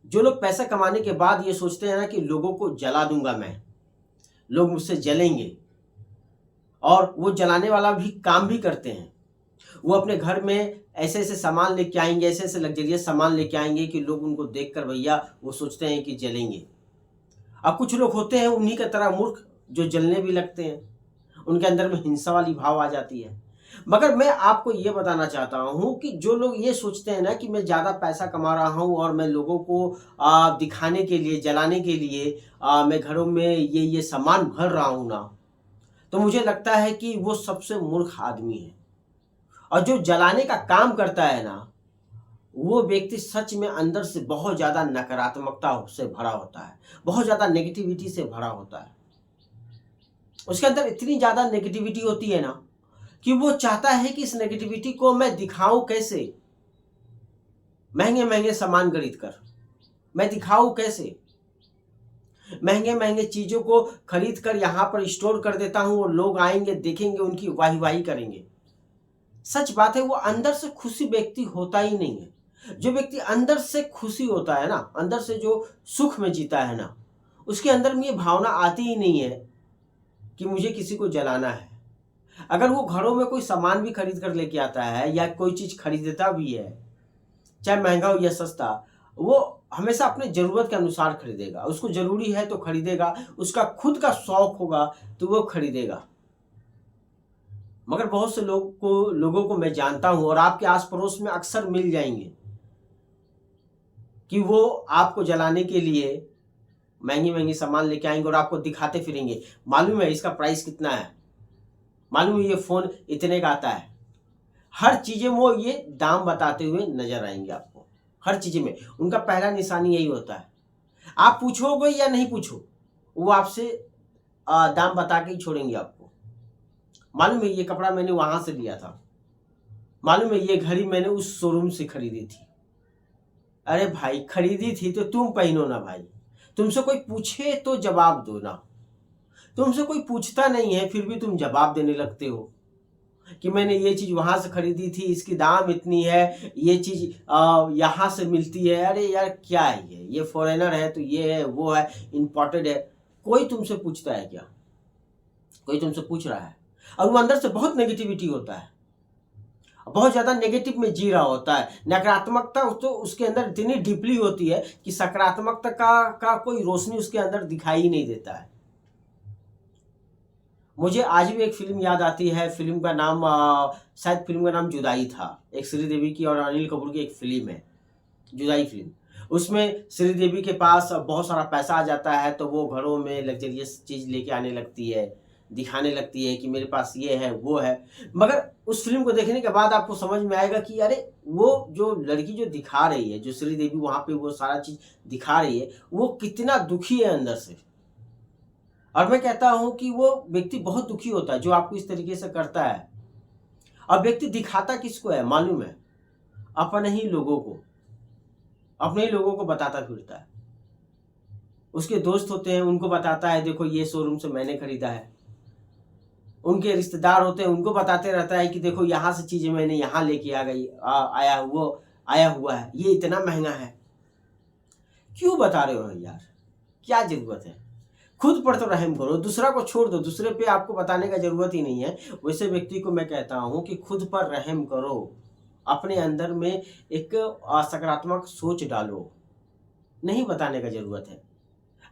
जो लोग पैसा कमाने के बाद ये सोचते हैं ना कि लोगों को जला दूंगा मैं, लोग मुझसे जलेंगे, और वो जलाने वाला भी काम भी करते हैं। वो अपने घर में ऐसे-ऐसे सामान लेके आएँगे, ऐसे-ऐसे लग्ज़रियस सामान लेके आएँगे कि लोग उनको देखकर भैया वो सोचते हैं कि जलेंगे। अब कुछ लोग होते हैं उन्हीं की तरह मूर्ख जो जलने भी लगते हैं। उनके अंदर में हिंसा वाली भाव आ जाती है। मगर मैं आपको ये बताना चाहता हूँ कि जो लोग ये सोचते हैं ना कि मैं ज़्यादा पैसा कमा रहा हूँ और मैं लोगों को दिखाने के लिए, जलाने के लिए मैं घरों में ये सामान भर रहा हूँ ना, तो मुझे लगता है कि वो सबसे मूर्ख आदमी है। और जो जलाने का काम करता है ना, वो व्यक्ति सच में अंदर से बहुत ज़्यादा नकारात्मकता से भरा होता है, बहुत ज़्यादा नेगेटिविटी से भरा होता है। उसके अंदर इतनी ज़्यादा नेगेटिविटी होती है ना कि वो चाहता है कि इस नेगेटिविटी को मैं दिखाऊँ कैसे? महँगे-महँगे सामान खरीद कर। मैं दिखाऊँ कैसे? महँगे-महँगे चीज़ों को खरीद कर यहाँ पर स्टोर कर देता हूँ और लोग आएँगे, देखेंगे, उनकी वाही-वाही करेंगे। सच बात है, वो अंदर से खुशी व्यक्ति होता ही नहीं है। जो व्यक्ति अंदर से खुशी होता है ना, अंदर से जो सुख में जीता है ना, उसके अंदर में ये भावना आती ही नहीं है कि मुझे किसी को जलाना है। अगर वो घरों में कोई सामान भी खरीद कर लेके आता है या कोई चीज़ खरीदता भी है, चाहे महँगा हो या सस्ता, वो हमेशा अपने ज़रूरत के अनुसार खरीदेगा। उसको ज़रूरी है तो खरीदेगा, उसका खुद का शौक होगा तो वो खरीदेगा। मगर बहुत से लोगों को मैं जानता हूँ और आपके आस-पड़ोस में अक्सर मिल जाएँगे कि वो आपको जलाने के लिए महँगी-महँगी सामान लेके आएँगे और आपको दिखाते फिरेंगे। मालूम है इसका प्राइस कितना है? मालूम है ये फ़ोन इतने का आता है? हर चीज़ें वो ये दाम बताते हुए नज़र आएँगे आपको, हर चीज़ में। उनका पहला निशानी यही होता है। आप पूछोगे या नहीं पूछो, वो आपसे दाम बता के ही छोड़ेंगे आपको। मालूम है ये कपड़ा मैंने वहाँ से लिया था। मालूम है ये घड़ी मैंने उस शोरूम से खरीदी थी। अरे भाई खरीदी थी तो तुम पहनो ना भाई। तुमसे कोई पूछे तो जवाब दो ना। तुमसे कोई पूछता नहीं है फिर भी तुम जवाब देने लगते हो कि मैंने ये चीज़ वहाँ से खरीदी थी, इसकी दाम इतनी है, ये चीज़ यहाँ से मिलती है। अरे यार क्या है ये फ़ॉरेनर है तो ये है, वो है, इम्पोर्टेड है। कोई तुमसे पूछता है क्या? कोई तुमसे पूछ रहा है? और वो अंदर से बहुत नेगेटिविटी होता है। बहुत ज़्यादा नेगेटिव में जी रहा होता है। नकारात्मकता तो उसके अंदर इतनी डीपली होती है कि सकारात्मकता का कोई रोशनी उसके अंदर दिखाई ही नहीं देता है। मुझे आज भी एक फ़िल्म याद आती है, फ़िल्म का नाम शायद फ़िल्म का नाम जुदाई था। एक श्रीदेवी की और अनिल कपूर की एक फ़िल्म है, जुदाई फ़िल्म। उसमें श्रीदेवी के पास बहुत सारा पैसा आ जाता है तो वो घरों में लग्ज़रियस चीज़ लेके आने लगती है, दिखाने लगती है कि मेरे पास ये है, वो है। मगर उस फ़िल्म को देखने के बाद आपको समझ में आएगा कि अरे! वो जो लड़की जो दिखा रही है, जो श्रीदेवी वहाँ पे वो सारा चीज़ दिखा रही है, वो कितना दुखी है अंदर से। और मैं कहता हूँ कि वो व्यक्ति बहुत दुखी होता है जो आपको इस तरीके से करता है। अब व्यक्ति दिखाता किसको है मालूम है? अपने ही लोगों को, अपने ही लोगों को बताता फिरता है। उसके दोस्त होते हैं उनको बताता है देखो ये शोरूम से मैंने खरीदा है। उनके रिश्तेदार होते हैं उनको बताते रहता है कि देखो यहाँ से चीज़ें मैंने यहाँ लेके आ गई आया हुआ है, ये इतना महँगा है। क्यों बता रहे हो यार? क्या ज़रूरत है? खुद पर तो रहम करो, दूसरा को छोड़ दो, दूसरे पे आपको बताने का ज़रूरत ही नहीं है। वैसे व्यक्ति को मैं कहता हूँ कि खुद पर रहम करो, अपने अंदर में एक सकारात्मक सोच डालो, नहीं बताने का ज़रूरत है।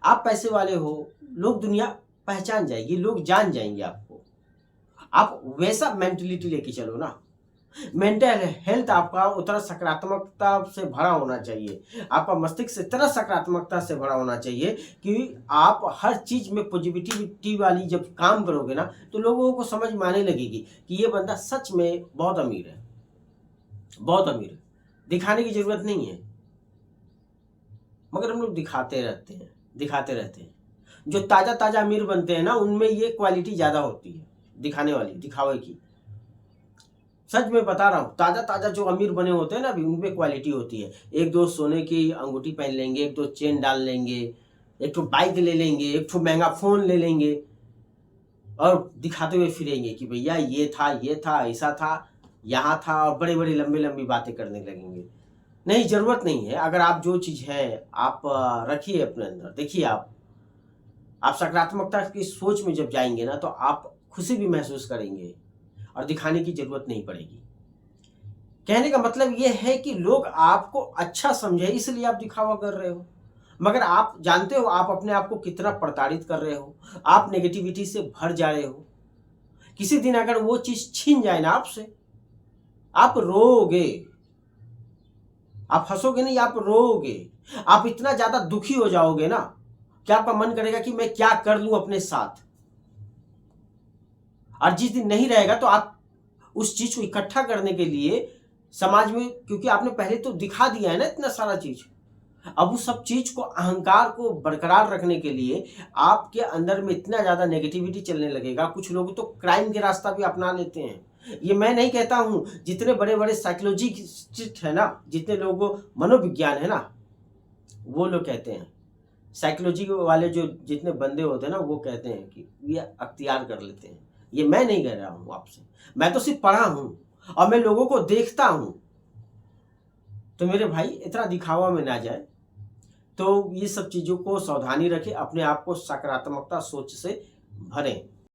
आप पैसे वाले हो, लोग दुनिया पहचान जाएगी, लोग जान जाएँगे आपको। आप वैसा मेंटालिटी लेके चलो ना। मेंटल हेल्थ आपका उतना सकारात्मकता से भरा होना चाहिए। आपका मस्तिष्क इतना सकारात्मकता से भरा होना चाहिए कि आप हर चीज़ में पॉजिटिविटी वाली जब काम करोगे ना, तो लोगों को समझ में आने लगेगी कि ये बंदा सच में बहुत अमीर है, बहुत अमीर है। दिखाने की ज़रूरत नहीं है, मगर हम लोग दिखाते रहते हैं, दिखाते रहते हैं। जो ताज़ा-ताज़ा अमीर बनते हैं ना, उनमें ये क्वालिटी ज़्यादा होती है, दिखाने वाली, दिखावे की। सच में बता रहा हूँ, ताज़ा-ताज़ा जो अमीर बने होते हैं ना अभी उनपे क्वालिटी होती है। 1-2 सोने की अंगूठी पहन लेंगे, 1-2 चेन डाल लेंगे, 1 ठो बाइक ले लेंगे, 1 ठो महँगा फ़ोन ले लेंगे और दिखाते हुए फिरेंगे कि भैया ये था, ऐसा था, यहाँ था और बड़ी-बड़ी लंबी-लंबी बातें करने लगेंगे। नहीं, ज़रूरत नहीं है। अगर आप जो चीज़ है आप रखिए अपने अंदर। देखिए आप सकारात्मकता की सोच में जब जाएँगे ना तो आप खुशी भी महसूस करेंगे और दिखाने की ज़रूरत नहीं पड़ेगी। कहने का मतलब ये है कि लोग आपको अच्छा समझे इसलिए आप दिखावा कर रहे हो। मगर आप जानते हो आप अपने आप को कितना प्रताड़ित कर रहे हो। आप नेगेटिविटी से भर जा रहे हो। किसी दिन अगर वो चीज़ छीन जाए ना आपसे, आप रोओगे। आप हँसोगे नहीं, आप रोओगे। आप इतना ज़्यादा दुखी हो जाओगे ना कि आपका मन करेगा कि मैं क्या कर लूँ अपने साथ। और जिस दिन नहीं रहेगा तो आप उस चीज़ को इकट्ठा करने के लिए समाज में, क्योंकि आपने पहले तो दिखा दिया है ना इतना सारा चीज़। अब उस सब चीज़ को, अहंकार को बरकरार रखने के लिए आपके अंदर में इतना ज़्यादा नेगेटिविटी चलने लगेगा। कुछ लोग तो क्राइम के रास्ता भी अपना लेते हैं। ये मैं नहीं कहता हूँ, जितने बड़े-बड़े साइकोलॉजिस्ट है ना, जितने लोगों मनोविज्ञान है ना, वो लोग कहते हैं। साइकोलॉजी वाले जो जितने बंदे होते हैं ना, वो कहते हैं कि ये अख्तियार कर लेते हैं। ये मैं नहीं कह रहा हूँ आपसे। मैं तो सिर्फ़ पढ़ा हूँ और मैं लोगों को देखता हूँ। तो मेरे भाई इतना दिखावा में ना जाए। तो ये सब चीज़ों को सावधानी रखें, अपने आप को सकारात्मकता सोच से भरें।